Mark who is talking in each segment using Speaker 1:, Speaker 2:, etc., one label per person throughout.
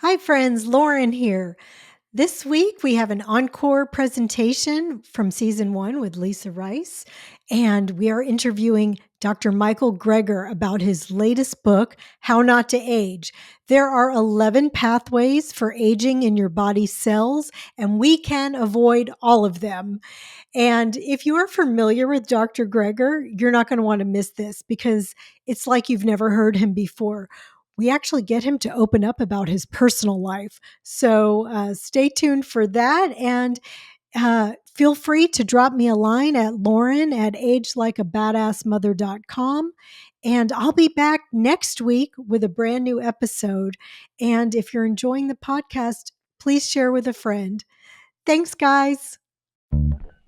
Speaker 1: Hi, friends. Lauren here. This week, we have an encore presentation from season 1 with Lisa Rice, and we are interviewing Dr. Michael Greger about his latest book, How Not to Age. There are 11 pathways for aging in your body's cells, and we can avoid all of them. And if you are familiar with Dr. Greger, you're not going to want to miss this because it's like you've never heard him before. We actually get him to open up about his personal life. So stay tuned for that. And feel free to drop me a line at lauren@agelikeabadassmother.com. And I'll be back next week with a brand new episode. And if you're enjoying the podcast, please share with a friend. Thanks, guys.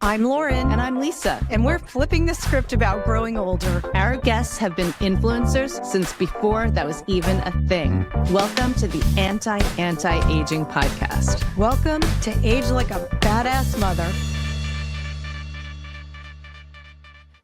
Speaker 2: I'm Lauren.
Speaker 3: And I'm Lisa.
Speaker 2: And we're flipping the script about growing older.
Speaker 3: Our guests have been influencers since before that was even a thing. Welcome to the Anti-Aging podcast.
Speaker 2: Welcome to Age Like a Badass Mother.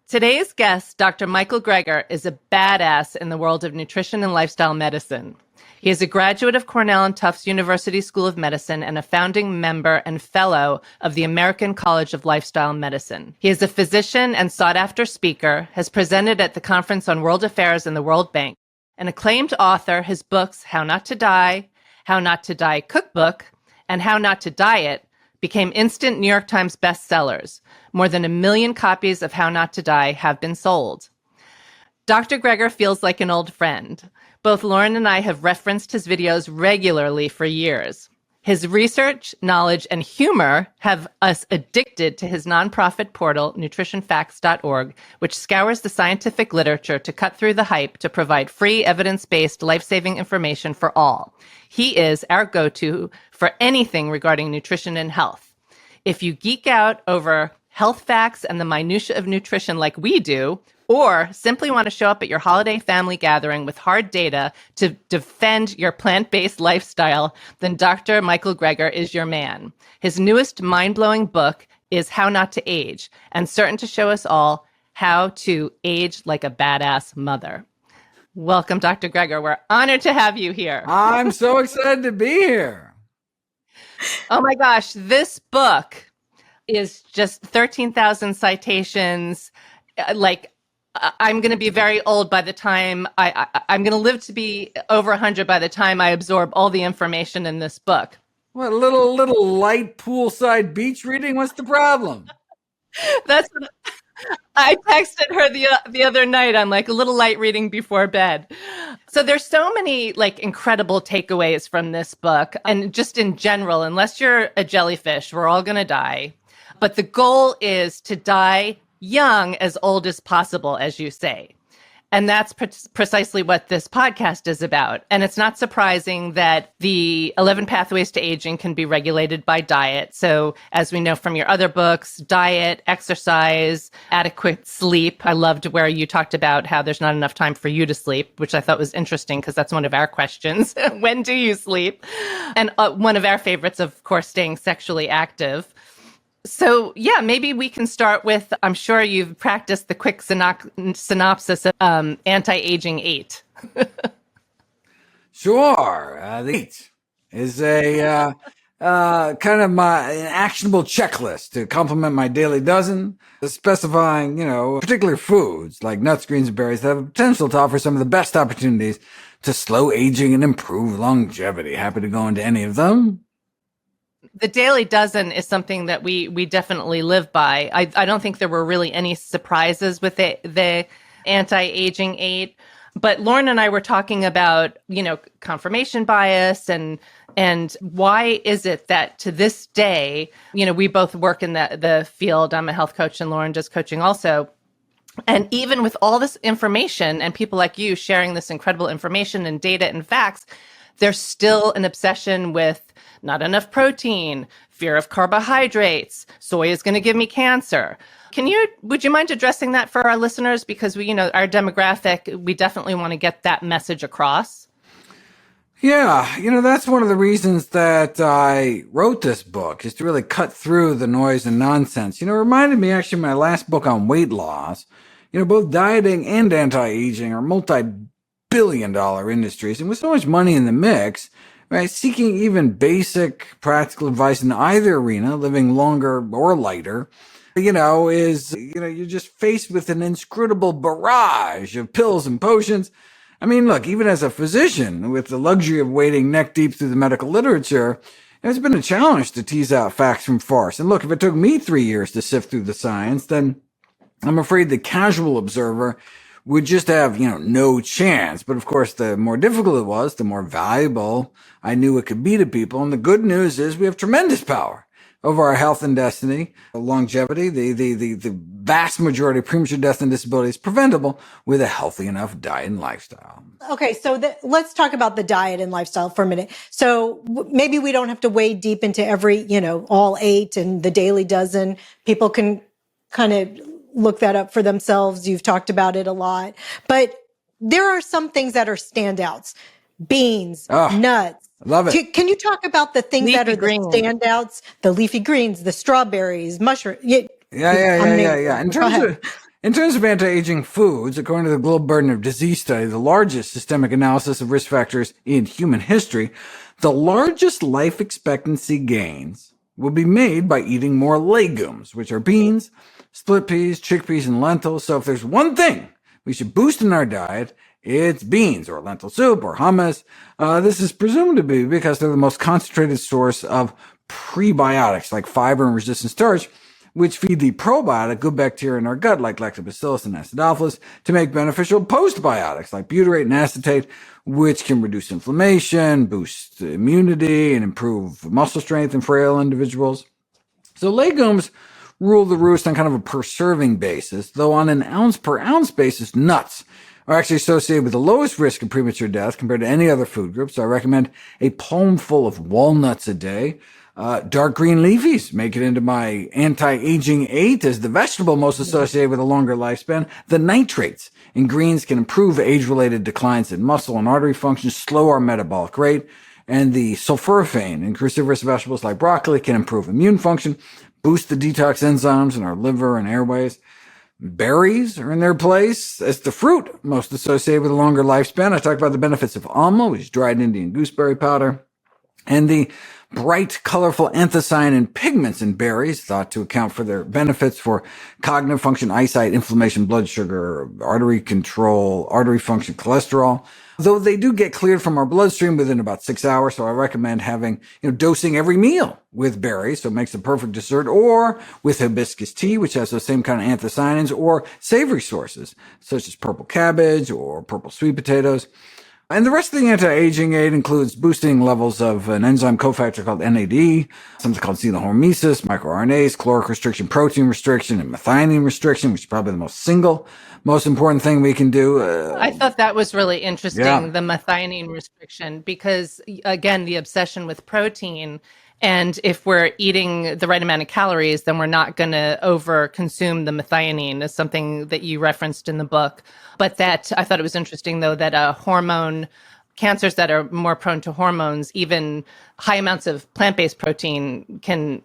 Speaker 4: Today's guest, Dr. Michael Greger, is a badass in the world of nutrition and lifestyle medicine. He is a graduate of Cornell and Tufts University School of Medicine and a founding member and fellow of the American College of Lifestyle Medicine. He is a physician and sought-after speaker, has presented at the Conference on World Affairs and the World Bank, an acclaimed author. His books, How Not to Die Cookbook, and How Not to Diet, became instant New York Times bestsellers. More than 1 million copies of How Not to Die have been sold. Dr. Greger feels like an old friend. Both Lauren and I have referenced his videos regularly for years. His research, knowledge, and humor have us addicted to his nonprofit portal, nutritionfacts.org, which scours the scientific literature to cut through the hype to provide free, evidence-based, life-saving information for all. He is our go-to for anything regarding nutrition and health. If you geek out over health facts and the minutia of nutrition like we do, or simply want to show up at your holiday family gathering with hard data to defend your plant-based lifestyle, then Dr. Michael Greger is your man. His newest mind-blowing book is How Not to Age, and certain to show us all how to age like a badass mother. Welcome, Dr. Greger. We're honored to have you here.
Speaker 5: I'm so excited to be here.
Speaker 4: Oh my gosh, this book is just 13,000 citations. I'm going to be very old by the time I'm going to live to be over 100 by the time I absorb all the information in this book.
Speaker 5: What, little light poolside beach reading? What's the problem?
Speaker 4: That's what I texted her the other night. I'm like, a little light reading before bed. So there's so many incredible takeaways from this book. And just in general, unless you're a jellyfish, we're all going to die. But the goal is to die young, as old as possible, as you say. And that's precisely what this podcast is about. And it's not surprising that the 11 pathways to aging can be regulated by diet. So as we know from your other books, diet, exercise, adequate sleep. I loved where you talked about how there's not enough time for you to sleep, which I thought was interesting because that's one of our questions. When do you sleep? And one of our favorites, of course, staying sexually active. So, yeah, maybe we can start with, I'm sure you've practiced the quick synopsis of Anti-Aging 8.
Speaker 5: Sure. The 8 is a kind of an actionable checklist to complement my daily dozen, specifying, particular foods like nuts, greens, and berries that have the potential to offer some of the best opportunities to slow aging and improve longevity. Happy to go into any of them.
Speaker 4: The Daily Dozen is something that we definitely live by. I don't think there were really any surprises with the Anti-Aging 8. But Lauren and I were talking about, confirmation bias and why is it that to this day, we both work in the field. I'm a health coach and Lauren does coaching also. And even with all this information and people like you sharing this incredible information and data and facts, there's still an obsession with not enough protein, fear of carbohydrates, soy is going to give me cancer. Would you mind addressing that for our listeners? Because our demographic, we definitely want to get that message across.
Speaker 5: Yeah, that's one of the reasons that I wrote this book, is to really cut through the noise and nonsense. It reminded me actually of my last book on weight loss. Both dieting and anti-aging are multi-billion-dollar industries. And with so much money in the mix, right? Seeking even basic practical advice in either arena, living longer or lighter, you're just faced with an inscrutable barrage of pills and potions. I mean, look, even as a physician with the luxury of wading neck deep through the medical literature, it's been a challenge to tease out facts from farce. And look, if it took me 3 years to sift through the science, then I'm afraid the casual observer would just have, no chance. But of course, the more difficult it was, the more valuable I knew it could be to people. And the good news is we have tremendous power over our health and destiny, longevity. The vast majority of premature death and disability is preventable with a healthy enough diet and lifestyle.
Speaker 1: Okay, so let's talk about the diet and lifestyle for a minute. So maybe we don't have to wade deep into every, all 8 and the daily dozen. People can kind of look that up for themselves. You've talked about it a lot. But there are some things that are standouts. Beans, nuts.
Speaker 5: Love it.
Speaker 1: Can you talk about the things that are the standouts? The leafy greens, the strawberries, mushrooms.
Speaker 5: Yeah. In terms of anti-aging foods, according to the Global Burden of Disease Study, the largest systemic analysis of risk factors in human history, the largest life expectancy gains will be made by eating more legumes, which are beans, split peas, chickpeas, and lentils. So if there's one thing we should boost in our diet, it's beans or lentil soup or hummus. This is presumed to be because they're the most concentrated source of prebiotics like fiber and resistant starch, which feed the probiotic good bacteria in our gut like lactobacillus and acidophilus to make beneficial postbiotics like butyrate and acetate, which can reduce inflammation, boost immunity, and improve muscle strength in frail individuals. So legumes rule the roost on kind of a per serving basis, though on an ounce per ounce basis, nuts are actually associated with the lowest risk of premature death compared to any other food group. So I recommend a palmful of walnuts a day. Dark green leafies make it into my anti-aging 8 as the vegetable most associated with a longer lifespan. The nitrates in greens can improve age-related declines in muscle and artery function, slow our metabolic rate. And the sulforaphane in cruciferous vegetables like broccoli can improve immune function, boost the detox enzymes in our liver and airways. Berries are in their place as the fruit most associated with a longer lifespan. I talked about the benefits of alma, which is dried Indian gooseberry powder, and the bright, colorful anthocyanin pigments in berries thought to account for their benefits for cognitive function, eyesight, inflammation, blood sugar, artery control, artery function, cholesterol. Though they do get cleared from our bloodstream within about 6 hours, so I recommend having, dosing every meal with berries, so it makes a perfect dessert, or with hibiscus tea, which has those same kind of anthocyanins, or savory sources, such as purple cabbage or purple sweet potatoes. And the rest of the anti-aging aid includes boosting levels of an enzyme cofactor called NAD, something called xenohormesis, microRNAs, caloric restriction, protein restriction, and methionine restriction, which is probably the most important thing we can do.
Speaker 4: I thought that was really interesting, the methionine restriction, because again, the obsession with protein. And if we're eating the right amount of calories, then we're not going to over consume the methionine, is something that you referenced in the book. But that I thought it was interesting, though, that cancers that are more prone to hormones, even high amounts of plant-based protein can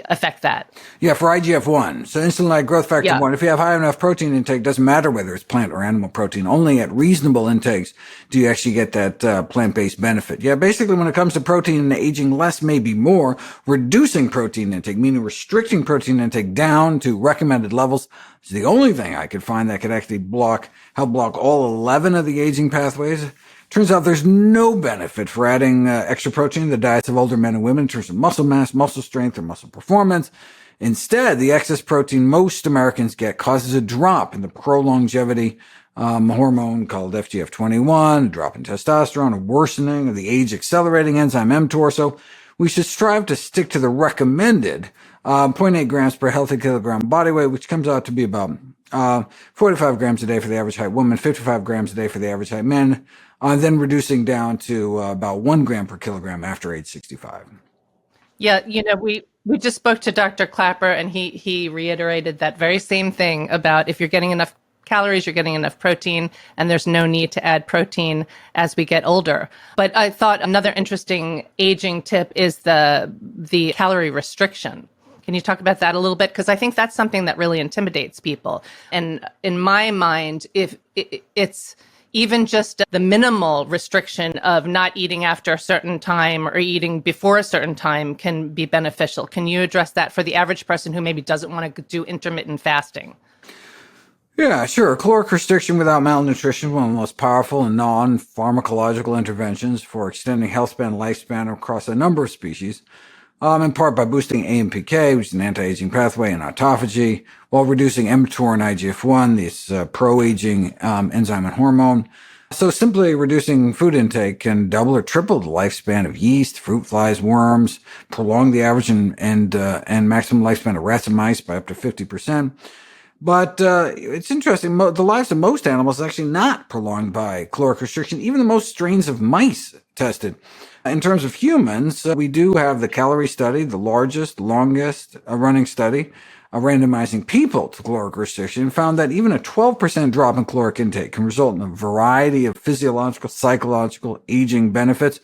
Speaker 4: affect that.
Speaker 5: Yeah, for IGF-1. So insulin-like growth factor 1. If you have high enough protein intake, doesn't matter whether it's plant or animal protein. Only at reasonable intakes do you actually get that plant-based benefit. Yeah, basically when it comes to protein and aging, less may be more. Reducing protein intake, meaning restricting protein intake down to recommended levels, is the only thing I could find that could actually help block all 11 of the aging pathways. Turns out there's no benefit for adding extra protein to the diets of older men and women in terms of muscle mass, muscle strength, or muscle performance. Instead, the excess protein most Americans get causes a drop in the pro-longevity hormone called FGF21, a drop in testosterone, a worsening of the age-accelerating enzyme mTOR. So we should strive to stick to the recommended 0.8 grams per healthy kilogram body weight, which comes out to be about 45 grams a day for the average height woman, 55 grams a day for the average height men, then reducing down to about 1 gram per kilogram after age 65.
Speaker 4: Yeah, we just spoke to Dr. Clapper, and he reiterated that very same thing about if you're getting enough calories, you're getting enough protein, and there's no need to add protein as we get older. But I thought another interesting aging tip is the calorie restriction. Can you talk about that a little bit? Because I think that's something that really intimidates people. And in my mind, if it's even just the minimal restriction of not eating after a certain time or eating before a certain time can be beneficial. Can you address that for the average person who maybe doesn't want to do intermittent fasting?
Speaker 5: Yeah, sure. Caloric restriction without malnutrition is one of the most powerful and non-pharmacological interventions for extending health span, lifespan across a number of species, in part by boosting AMPK, which is an anti-aging pathway, and autophagy, while reducing mTOR and IGF-1, this pro-aging enzyme and hormone. So simply reducing food intake can double or triple the lifespan of yeast, fruit flies, worms, prolong the average and maximum lifespan of rats and mice by up to 50%. But it's interesting. The lives of most animals is actually not prolonged by caloric restriction, even the most strains of mice tested. In terms of humans, we do have the calorie study, the largest, longest running study, randomizing people to caloric restriction, found that even a 12% drop in caloric intake can result in a variety of physiological, psychological, aging benefits.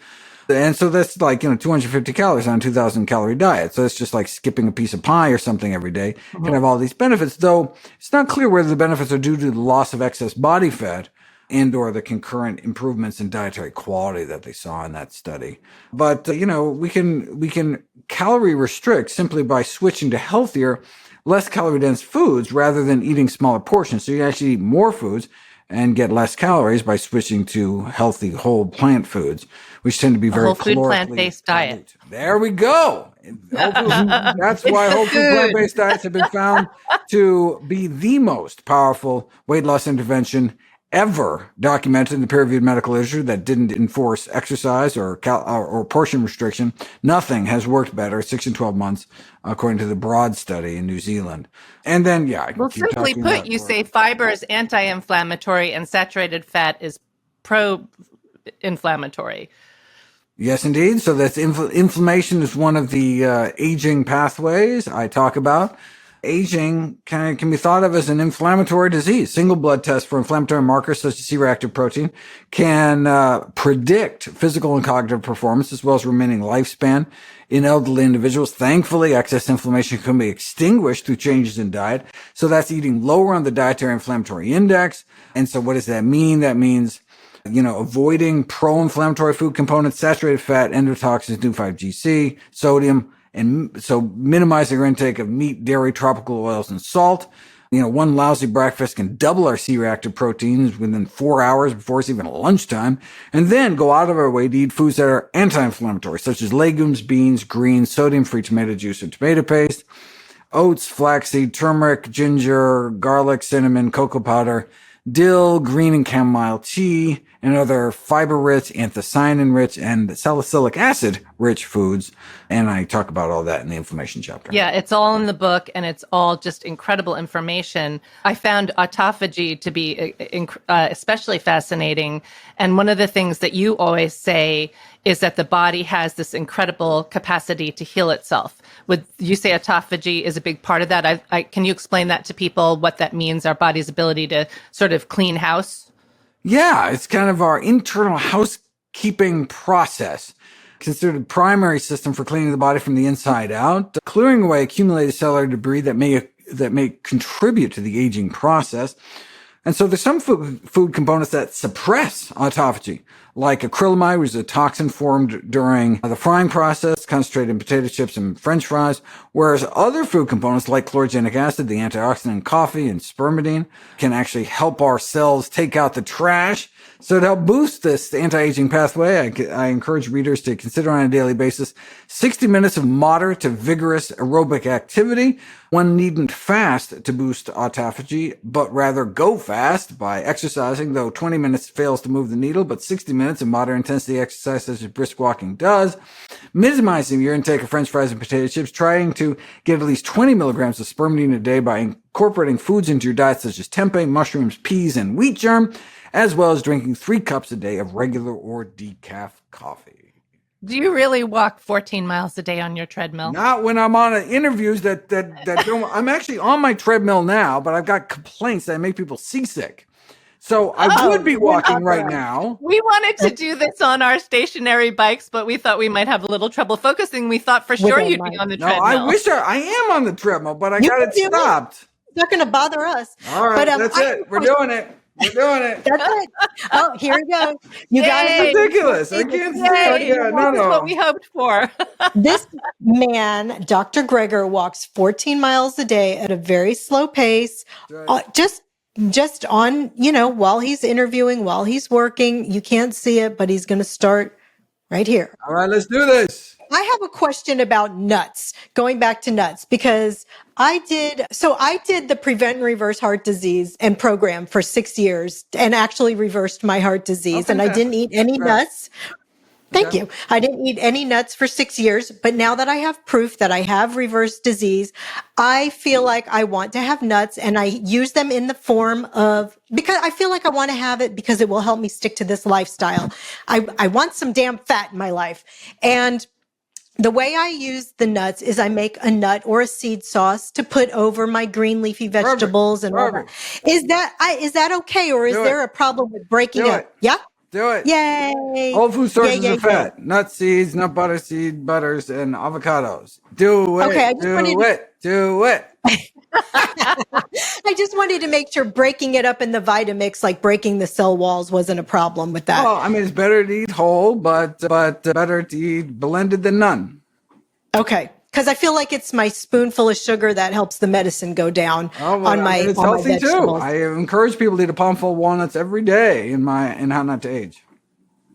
Speaker 5: And so that's like, 250 calories on a 2,000 calorie diet. So it's just like skipping a piece of pie or something every day can have all these benefits, though it's not clear whether the benefits are due to the loss of excess body fat and or the concurrent improvements in dietary quality that they saw in that study. But, we can calorie restrict simply by switching to healthier, less calorie dense foods rather than eating smaller portions. So you actually eat more foods and get less calories by switching to healthy whole plant foods, which tend to be very
Speaker 4: whole food plant-based diet.
Speaker 5: There we go. That's why whole food plant-based diets have been found to be the most powerful weight loss intervention ever documented in the peer-reviewed medical literature that didn't enforce exercise or portion restriction. Nothing has worked better 6 and 12 months, according to the Broad study in New Zealand. And then,
Speaker 4: well, simply put, you say fiber is anti-inflammatory and saturated fat is pro-inflammatory.
Speaker 5: Yes, indeed. So that's inflammation is one of the aging pathways I talk about. Aging can be thought of as an inflammatory disease. Single blood tests for inflammatory markers such as C-reactive protein can predict physical and cognitive performance as well as remaining lifespan in elderly individuals. Thankfully, excess inflammation can be extinguished through changes in diet. So that's eating lower on the dietary inflammatory index. And so what does that mean? That means avoiding pro-inflammatory food components, saturated fat, endotoxins, N5GC, sodium, and so minimizing our intake of meat, dairy, tropical oils, and salt. One lousy breakfast can double our C-reactive proteins within 4 hours before it's even lunchtime, and then go out of our way to eat foods that are anti-inflammatory, such as legumes, beans, greens, sodium-free tomato juice or tomato paste, oats, flaxseed, turmeric, ginger, garlic, cinnamon, cocoa powder, dill, green and chamomile tea, and other fiber-rich, anthocyanin-rich, and salicylic acid-rich foods. And I talk about all that in the inflammation chapter.
Speaker 4: Yeah, it's all in the book, and it's all just incredible information. I found autophagy to be especially fascinating. And one of the things that you always say is that the body has this incredible capacity to heal itself. Would you say autophagy is a big part of that? Can you explain that to people, what that means, our body's ability to sort of clean house?
Speaker 5: Yeah, it's kind of our internal housekeeping process, considered a primary system for cleaning the body from the inside out, clearing away accumulated cellular debris that may contribute to the aging process. And so there's some food components that suppress autophagy, like acrylamide, which is a toxin formed during the frying process, concentrated in potato chips and French fries, whereas other food components like chlorogenic acid, the antioxidant in coffee, and spermidine can actually help our cells take out the trash. So to help boost this anti-aging pathway, I encourage readers to consider on a daily basis 60 minutes of moderate to vigorous aerobic activity. One needn't fast to boost autophagy, but rather go fast by exercising, though 20 minutes fails to move the needle, but 60 minutes of moderate intensity exercise such as brisk walking does. Minimizing your intake of French fries and potato chips, trying to get at least 20 milligrams of spermidine a day by incorporating foods into your diet such as tempeh, mushrooms, peas, and wheat germ, as well as drinking 3 cups a day of regular or decaf coffee.
Speaker 4: Do you really walk 14 miles a day on your treadmill?
Speaker 5: Not when I'm on interviews that don't. I'm actually on my treadmill now, but I've got complaints that make people seasick. So I would be walking right now.
Speaker 4: We wanted to do this on our stationary bikes, but we thought we might have a little trouble focusing. We thought for sure you'd be on the treadmill.
Speaker 5: I wish I am on the treadmill, but I got it stopped.
Speaker 1: It's not going to bother us.
Speaker 5: All right, that's it. We're doing it. We're doing it.
Speaker 1: That's it. Oh, here we go. You got
Speaker 4: Yay.
Speaker 1: it.
Speaker 5: Ridiculous. I can't see it.
Speaker 4: Yay.
Speaker 5: Yeah, no,
Speaker 4: This is what
Speaker 5: no.
Speaker 4: we hoped for.
Speaker 1: This man, Dr. Gregor, walks 14 miles a day at a very slow pace,
Speaker 5: Right.
Speaker 1: just on, while he's interviewing, while he's working. You can't see it, but he's going to start right here.
Speaker 5: All right, let's do this.
Speaker 1: I have a question about nuts, going back to nuts, because I did the Prevent and Reverse Heart Disease and program for 6 years and actually reversed my heart disease. And I didn't eat any nuts. Thank you. I didn't eat any nuts for 6 years, but now that I have proof that I have reversed disease, I feel like I want to have nuts, and I use them in the form of, because I feel like I want to have it because it will help me stick to this lifestyle. I want some damn fat in my life. And the way I use the nuts is I make a nut or a seed sauce to put over my green leafy vegetables and all that. Is that okay, or is there a problem with breaking it? Yeah?
Speaker 5: Do it.
Speaker 1: Yay.
Speaker 5: Whole food sources of fat. Nut seeds, nut butter seed, butters, and avocados. Do it.
Speaker 1: Okay,
Speaker 5: Do it.
Speaker 1: I just wanted to make sure breaking it up in the Vitamix, like breaking the cell walls, wasn't a problem with that.
Speaker 5: Well, I mean, it's better to eat whole, but better to eat blended than none.
Speaker 1: Okay. Because I feel like it's my spoonful of sugar that helps the medicine go down on my
Speaker 5: it's
Speaker 1: on my
Speaker 5: healthy too.
Speaker 1: vegetables.
Speaker 5: I encourage people to eat a palmful of walnuts every day in How Not to Age.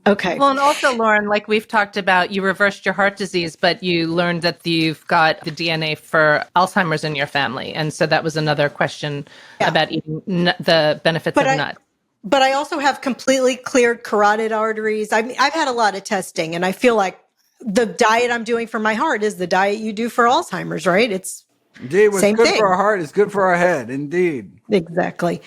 Speaker 1: Okay.
Speaker 4: Well, and also, Lauren, like we've talked about, you reversed your heart disease, but you learned that you've got the DNA for Alzheimer's in your family. And so that was another question about eating the benefits of nuts.
Speaker 1: But I also have completely cleared carotid arteries. I've had a lot of testing, and I feel like the diet I'm doing for my heart is the diet you do for Alzheimer's, right? It's
Speaker 5: Indeed, what's
Speaker 1: same
Speaker 5: good
Speaker 1: thing.
Speaker 5: for our heart is good for our head. Indeed.
Speaker 1: Exactly.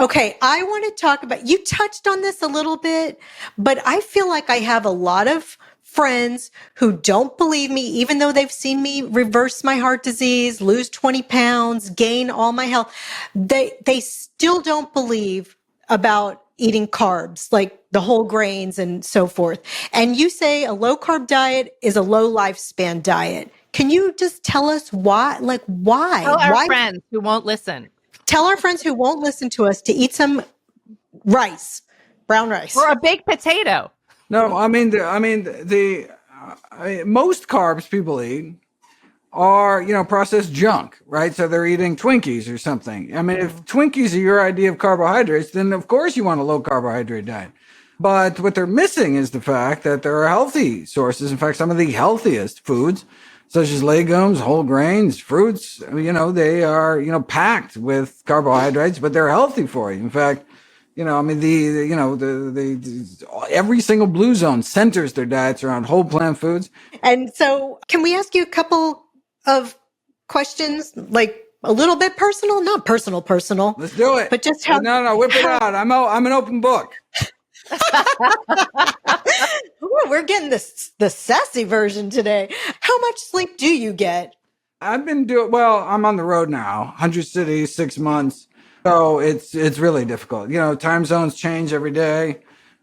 Speaker 1: Okay. I want to talk about, you touched on this a little bit, but I feel like I have a lot of friends who don't believe me, even though they've seen me reverse my heart disease, lose 20 pounds, gain all my health. They still don't believe about eating carbs, like the whole grains and so forth. And you say a low carb diet is a low lifespan diet. Can you just tell us why? Like, why?
Speaker 4: Tell our friends who won't listen.
Speaker 1: Tell our friends who won't listen to us to eat some rice, brown rice.
Speaker 4: Or a baked potato.
Speaker 5: No, most carbs people eat are, processed junk, right? So they're eating Twinkies or something. I mean, if Twinkies are your idea of carbohydrates, then of course you want a low carbohydrate diet. But what they're missing is the fact that there are healthy sources. In fact, some of the healthiest foods, such as legumes, whole grains, fruits, they are, packed with carbohydrates, but they're healthy for you. In fact, every single blue zone centers their diets around whole plant foods.
Speaker 1: And so can we ask you a couple of questions, like a little bit personal, not personal.
Speaker 5: Let's do it.
Speaker 1: But just how.
Speaker 5: No, whip it out. I'm an open book.
Speaker 1: Ooh, we're getting the sassy version today. How much sleep do you get?
Speaker 5: I'm on the road now, 100 cities, 6 months. So it's really difficult. Time zones change every day.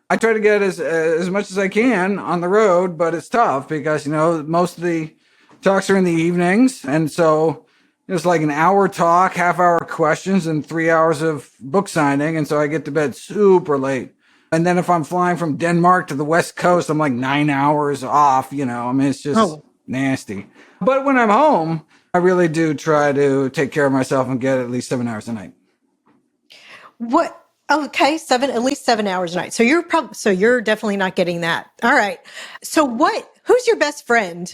Speaker 5: I try to get as much as I can on the road, but it's tough because, most of the talks are in the evenings. And so it's like an hour talk, half-hour questions, and 3 hours of book signing. And so I get to bed super late. And then if I'm flying from Denmark to the West Coast, I'm like 9 hours off, it's just nasty. But when I'm home, I really do try to take care of myself and get at least 7 hours a night.
Speaker 1: What? Okay, at least 7 hours a night. So you're definitely not getting that. All right. So who's your best friend?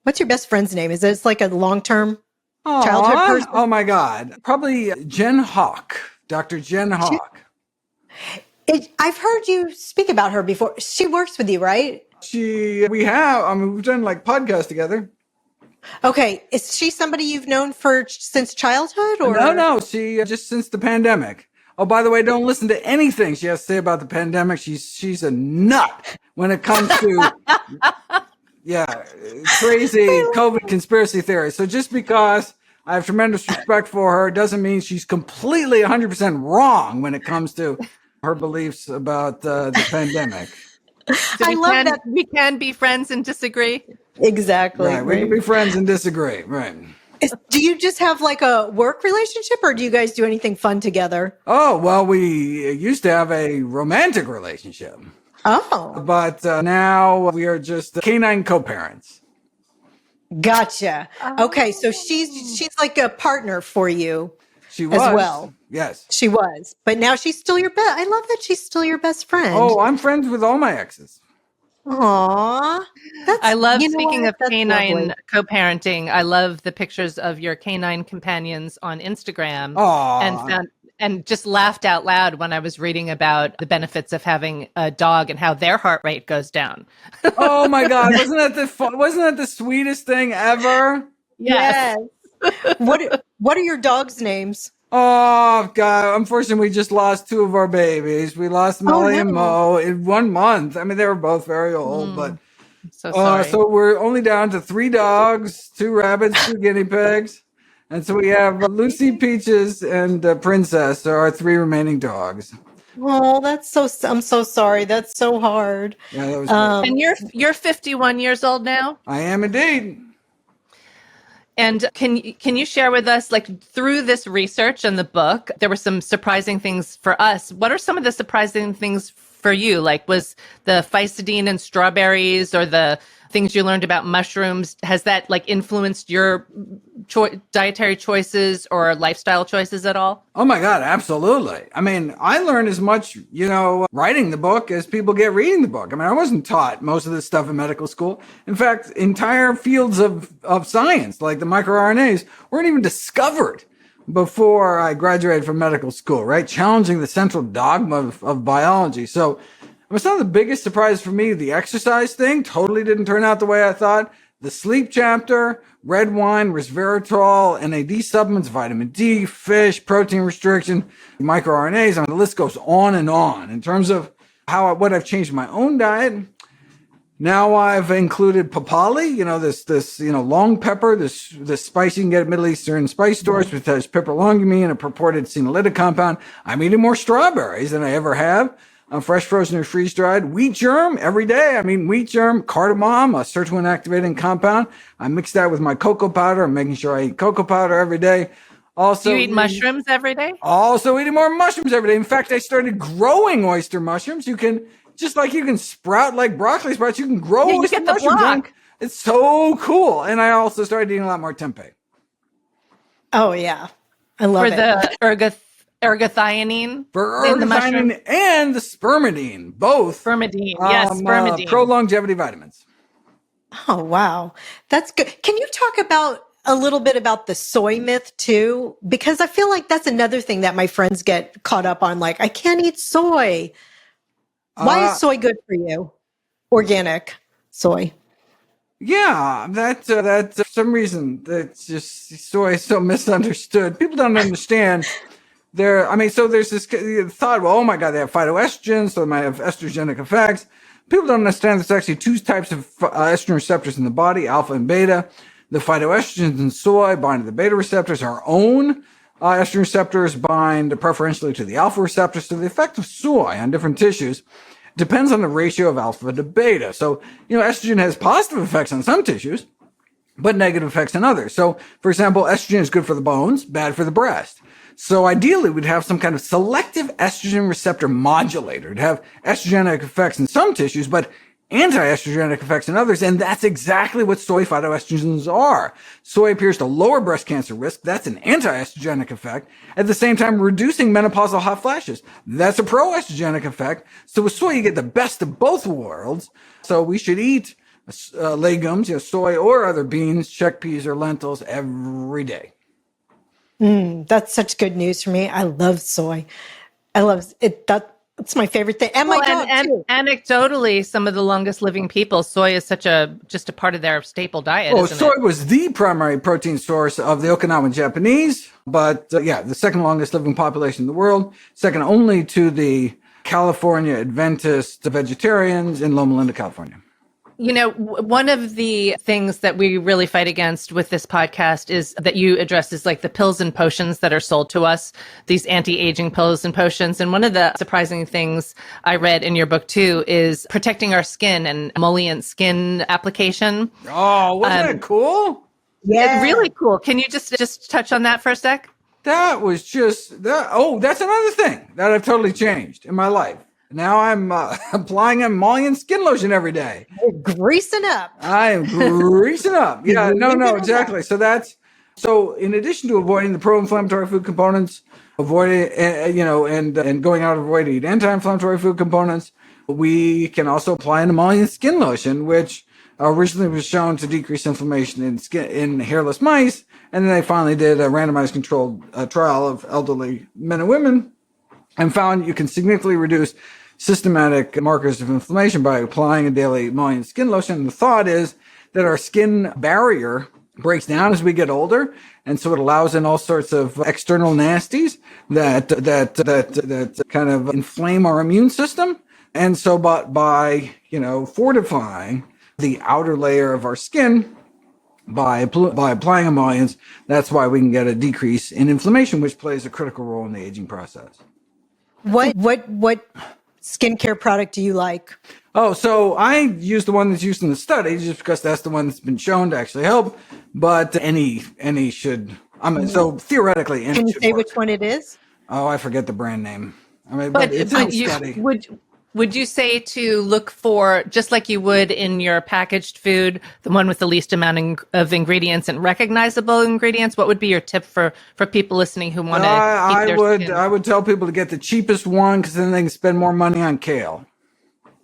Speaker 1: What's your best friend's name? Is it like a long-term childhood person?
Speaker 5: Oh my God. Probably Jen Hawk, Dr. Jen Hawk.
Speaker 1: I've heard you speak about her before. She works with you, right?
Speaker 5: We've done like podcasts together.
Speaker 1: Okay. Is she somebody you've known since childhood or?
Speaker 5: No. She just since the pandemic. Oh, by the way, don't listen to anything she has to say about the pandemic. She's a nut when it comes to, crazy COVID conspiracy theories. So just because I have tremendous respect for her doesn't mean she's completely 100% wrong when it comes to her beliefs about the pandemic.
Speaker 4: So
Speaker 1: I love that.
Speaker 4: We can be friends and disagree.
Speaker 1: Exactly.
Speaker 5: Right. We can be friends and disagree. Right.
Speaker 1: Do you just have like a work relationship or do you guys do anything fun together?
Speaker 5: Oh, well, we used to have a romantic relationship,
Speaker 1: Oh,
Speaker 5: but now we are just canine co-parents.
Speaker 1: gotcha. Okay, so she's like a partner for you
Speaker 5: She
Speaker 1: as
Speaker 5: was.
Speaker 1: well.
Speaker 5: Yes.
Speaker 1: She was, but now she's still your best. I love that she's still your best friend.
Speaker 5: Oh, I'm friends with all my exes.
Speaker 1: Aw, that's,
Speaker 4: I love,
Speaker 1: you know
Speaker 4: speaking
Speaker 1: what?
Speaker 4: of
Speaker 1: That's
Speaker 4: canine
Speaker 1: lovely.
Speaker 4: co-parenting, I love the pictures of your canine companions on Instagram
Speaker 5: Aw.
Speaker 4: and just laughed out loud when I was reading about the benefits of having a dog and how their heart rate goes down.
Speaker 5: Oh my God. Wasn't that the sweetest thing ever?
Speaker 4: Yes.
Speaker 1: What are your dogs' names?
Speaker 5: Oh God! Unfortunately, we just lost two of our babies. We lost Molly and
Speaker 1: no.
Speaker 5: Mo in 1 month. I mean, they were both very old, but
Speaker 4: I'm so sorry.
Speaker 5: so we're only down to 3 dogs, 2 rabbits, 2 guinea pigs, and so we have Lucy, Peaches, and Princess are our 3 remaining dogs.
Speaker 1: Oh, I'm so sorry. That's so hard.
Speaker 5: Yeah, that was.
Speaker 4: And you're 51 years old now?
Speaker 5: I am indeed.
Speaker 4: And can you share with us, like, through this research and the book, there were some surprising things for us. What are some of the surprising things for you? Like, was the physidine and strawberries or the things you learned about mushrooms, has that like influenced your dietary choices or lifestyle choices at all?
Speaker 5: Oh my God, absolutely. I mean, I learned as much, writing the book as people get reading the book. I mean, I wasn't taught most of this stuff in medical school. In fact, entire fields of science, like the microRNAs, weren't even discovered before I graduated from medical school, right? Challenging the central dogma of biology. So it was not the biggest surprise for me. The exercise thing totally didn't turn out the way I thought. The sleep chapter, red wine, resveratrol, NAD supplements, vitamin D, fish, protein restriction, microRNAs. I mean, the list goes on and on. In terms of what I've changed in my own diet, now I've included papali, this long pepper, this spice you can get at Middle Eastern spice stores, which has piperlongumine, a purported senolytic compound. I'm eating more strawberries than I ever have. Fresh, frozen, or freeze-dried. Wheat germ every day. I mean, wheat germ, cardamom, a sirtuin activating compound. I mix that with my cocoa powder. I'm making sure I eat cocoa powder every day. Also,
Speaker 4: do you eat mushrooms every day?
Speaker 5: Also eating more mushrooms every day. In fact, I started growing oyster mushrooms. You can sprout like broccoli sprouts. You can grow
Speaker 4: you
Speaker 5: oyster
Speaker 4: get the
Speaker 5: mushrooms.
Speaker 4: block.
Speaker 5: It's so cool. And I also started eating a lot more tempeh.
Speaker 1: Oh yeah, I love
Speaker 4: for
Speaker 1: it.
Speaker 4: the ergothionine
Speaker 5: For
Speaker 4: in the mushroom.
Speaker 5: ergothioneine and the spermidine, both.
Speaker 4: Spermidine, yes, spermidine.
Speaker 5: Pro longevity vitamins.
Speaker 1: Oh wow, that's good. Can you talk about a little bit about the soy myth too? Because I feel like that's another thing that my friends get caught up on. Like, I can't eat soy. Why is soy good for you? Organic soy.
Speaker 5: Yeah, that for some reason that's just soy is so misunderstood. People don't understand. So there's this thought, well, oh my God, they have phytoestrogens, so they might have estrogenic effects. People don't understand there's actually 2 types of estrogen receptors in the body, alpha and beta. The phytoestrogens in soy bind to the beta receptors. Our own estrogen receptors bind preferentially to the alpha receptors. So the effect of soy on different tissues depends on the ratio of alpha to beta. So, estrogen has positive effects on some tissues, but negative effects on others. So, for example, estrogen is good for the bones, bad for the breast. So ideally, we'd have some kind of selective estrogen receptor modulator to have estrogenic effects in some tissues, but anti-estrogenic effects in others. And that's exactly what soy phytoestrogens are. Soy appears to lower breast cancer risk. That's an anti-estrogenic effect. At the same time, reducing menopausal hot flashes. That's a pro-estrogenic effect. So with soy, you get the best of both worlds. So we should eat legumes, soy or other beans, chickpeas or lentils every day.
Speaker 1: That's such good news for me. I love soy. I love it. That's my favorite thing. And my dog too.
Speaker 4: Anecdotally, some of the longest living people, soy is just a part of their staple diet.
Speaker 5: Oh,
Speaker 4: isn't
Speaker 5: soy
Speaker 4: it?
Speaker 5: was the primary protein source of the Okinawan Japanese, but the second longest living population in the world, second only to the California Adventist vegetarians in Loma Linda, California.
Speaker 4: One of the things that we really fight against with this podcast is that you address is like the pills and potions that are sold to us, these anti-aging pills and potions. And one of the surprising things I read in your book too is protecting our skin and emollient skin application.
Speaker 5: Oh, wasn't that cool?
Speaker 1: Yeah.
Speaker 4: Really cool. Can you just touch on that for a sec?
Speaker 5: That was just that. Oh, that's another thing that I've totally changed in my life. Now I'm applying emollient skin lotion every day.
Speaker 1: Greasing up.
Speaker 5: I am greasing up. Yeah, no,
Speaker 1: Greasing
Speaker 5: exactly. So in addition to avoiding the pro-inflammatory food components, avoiding, and going out of the way to eat anti-inflammatory food components, we can also apply an emollient skin lotion, which originally was shown to decrease inflammation in hairless mice. And then they finally did a randomized controlled trial of elderly men and women and found you can significantly reduce systematic markers of inflammation by applying a daily emollient skin lotion. And the thought is that our skin barrier breaks down as we get older, and so it allows in all sorts of external nasties that kind of inflame our immune system. And so, by fortifying the outer layer of our skin by applying emollients, that's why we can get a decrease in inflammation, which plays a critical role in the aging process.
Speaker 1: What skincare product do you like?
Speaker 5: Oh, so I use the one that's used in the study just because that's the one that's been shown to actually help. But any should. So theoretically, any
Speaker 1: Can you
Speaker 5: should
Speaker 1: say
Speaker 5: work.
Speaker 1: which one it is?
Speaker 5: Oh, I forget the brand name. But it's in the study.
Speaker 4: Would you say to look for, just like you would in your packaged food, the one with the least amount of ingredients and recognizable ingredients? What would be your tip for people listening who want to keep their skin?
Speaker 5: I would tell people to get the cheapest one because then they can spend more money on kale.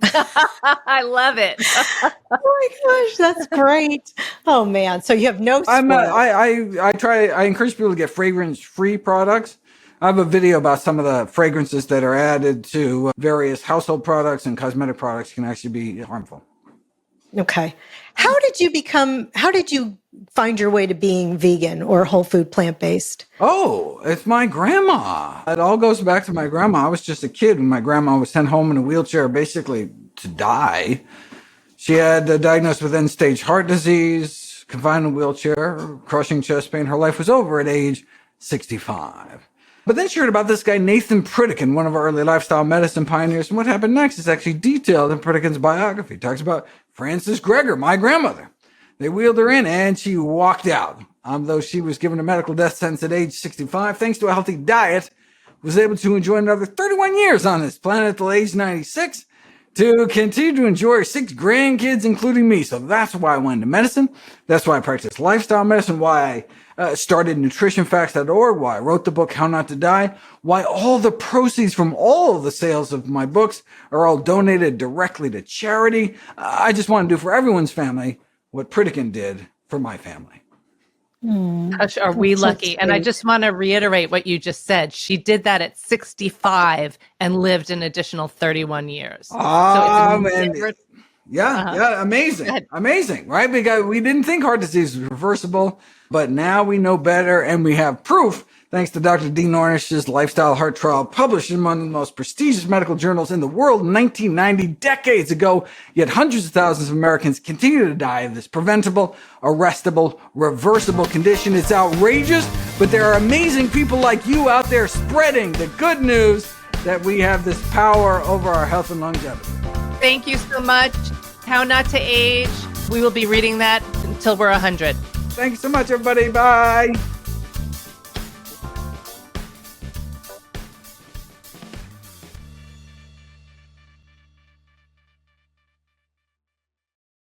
Speaker 4: I love it.
Speaker 1: Oh my gosh, that's great. Oh man. So you have no spoil.
Speaker 5: I encourage people to get fragrance-free products. I have a video about some of the fragrances that are added to various household products and cosmetic products can actually be harmful.
Speaker 1: Okay. How did you find your way to being vegan or whole food plant-based?
Speaker 5: Oh, it's my grandma. It all goes back to my grandma. I was just a kid when my grandma was sent home in a wheelchair, basically to die. She had diagnosed with end-stage heart disease, confined in a wheelchair, crushing chest pain. Her life was over at age 65. But then she heard about this guy, Nathan Pritikin, one of our early lifestyle medicine pioneers. And what happened next is actually detailed in Pritikin's biography. It talks about Frances Greger, my grandmother. They wheeled her in and she walked out. Though she was given a medical death sentence at age 65, thanks to a healthy diet, was able to enjoy another 31 years on this planet until age 96 to continue to enjoy her 6 grandkids, including me. So that's why I went into medicine. That's why I practice lifestyle medicine, why I started nutritionfacts.org, why I wrote the book, How Not to Die, why all the proceeds from all of the sales of my books are all donated directly to charity. I just want to do for everyone's family what Pritikin did for my family.
Speaker 4: Gosh, are we lucky? And I just want to reiterate what you just said. She did that at 65 and lived an additional 31 years.
Speaker 5: Yeah, amazing, right? Because we didn't think heart disease was reversible, but now we know better, and we have proof, thanks to Dr. Dean Ornish's lifestyle heart trial, published in one of the most prestigious medical journals in the world in 1990, decades ago. Yet hundreds of thousands of Americans continue to die of this preventable, arrestable, reversible condition. It's outrageous, but there are amazing people like you out there spreading the good news that we have this power over our health and longevity.
Speaker 4: Thank you so much. How Not to Age. We will be reading that until we're 100.
Speaker 5: Thanks so much, everybody. Bye.